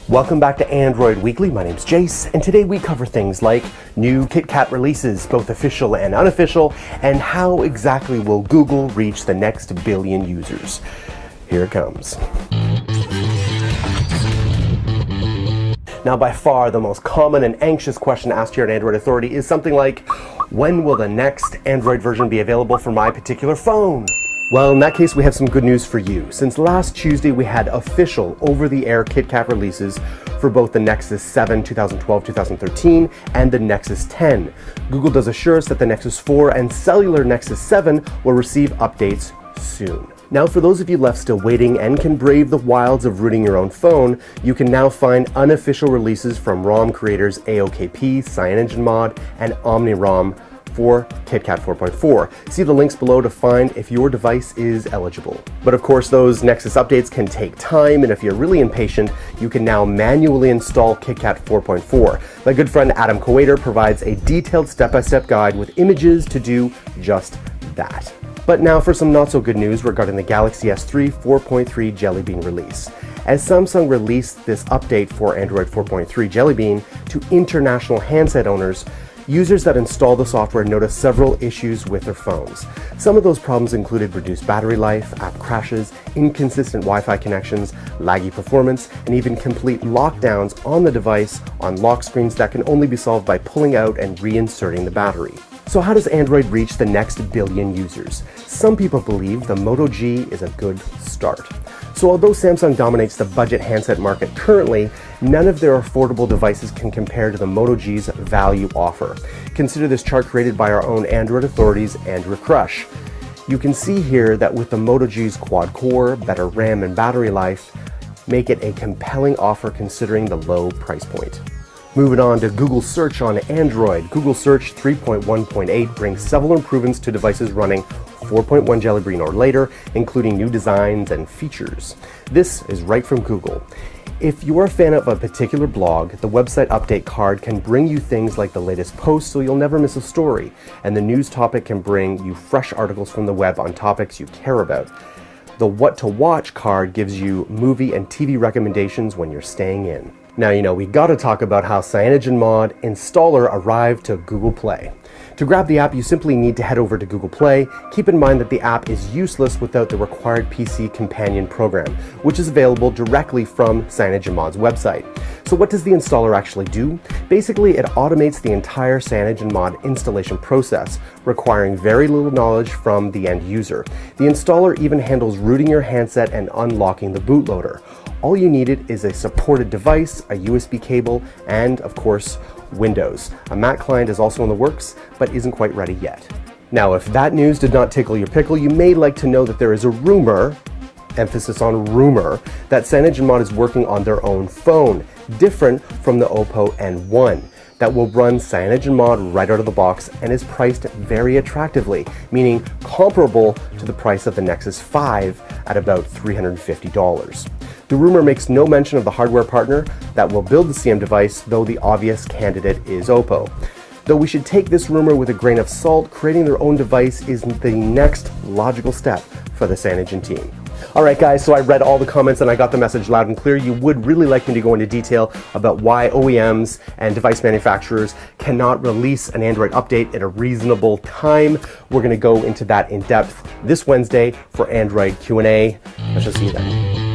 Welcome back to Android Weekly. My name's Jace, and today we cover things like new KitKat releases, both official and unofficial, and how exactly will Google reach the next billion users. Here it comes. Now, by far the most common and anxious question asked here at Android Authority is something like, when will the next Android version be available for my particular phone? Well, in that case, we have some good news for you. Since last Tuesday, we had official over-the-air KitKat releases for both the Nexus 7 2012-2013 and the Nexus 10. Google does assure us that the Nexus 4 and cellular Nexus 7 will receive updates soon. Now, for those of you left still waiting and can brave the wilds of rooting your own phone, you can now find unofficial releases from ROM creators AOKP, Cynanogens, and OmniROM for KitKat 4.4. See the links below to find if your device is eligible. But of course, those Nexus updates can take time, and if you're really impatient, you can now manually install KitKat 4.4. My good friend Adam Coater provides a detailed step-by-step guide with images to do just that. But now for some not so good news regarding the Galaxy S3 4.3 Jelly Bean release. As Samsung released this update for Android 4.3 Jelly Bean to international handset owners, users that install the software noticed several issues with their phones. Some of those problems included reduced battery life, app crashes, inconsistent Wi-Fi connections, laggy performance, and even complete lockdowns on the device on lock screens that can only be solved by pulling out and reinserting the battery. So how does Android reach the next billion users? Some people believe the Moto G is a good start. So although Samsung dominates the budget handset market currently, none of their affordable devices can compare to the Moto G's value offer. Consider this chart created by our own Android Authority's Andrew Crush. You can see here that with the Moto G's quad-core, better RAM and battery life, make it a compelling offer considering the low price point. Moving on to Google Search on Android. Google Search 3.1.8 brings several improvements to devices running 4.1 Jelly Bean or later, including new designs and features. This is right from Google. If you're a fan of a particular blog, the website update card can bring you things like the latest posts so you'll never miss a story, and the news topic can bring you fresh articles from the web on topics you care about. The What to Watch card gives you movie and TV recommendations when you're staying in. Now, we gotta talk about how Cynanogens installer arrived to Google Play. To grab the app, you simply need to head over to Google Play. Keep in mind that the app is useless without the required PC companion program, which is available directly from Cynanogens' website. So what does the installer actually do? Basically, it automates the entire Cynanogens installation process, requiring very little knowledge from the end user. The installer even handles rooting your handset and unlocking the bootloader. All you needed is a supported device, a USB cable, and of course, Windows. A Mac client is also in the works, but isn't quite ready yet. Now, if that news did not tickle your pickle, you may like to know that there is a rumor, emphasis on rumor, that Cynanogens is working on their own phone, different from the Oppo N1, that will run Cynanogens right out of the box and is priced very attractively, meaning comparable to the price of the Nexus 5 at about $350. The rumor makes no mention of the hardware partner that will build the CM device, though the obvious candidate is Oppo. Though we should take this rumor with a grain of salt, creating their own device is the next logical step for the Cynanogens team. Alright guys, so I read all the comments and I got the message loud and clear. You would really like me to go into detail about why OEMs and device manufacturers cannot release an Android update at a reasonable time. We're going to go into that in depth this Wednesday for Android Q&A. I shall see you then.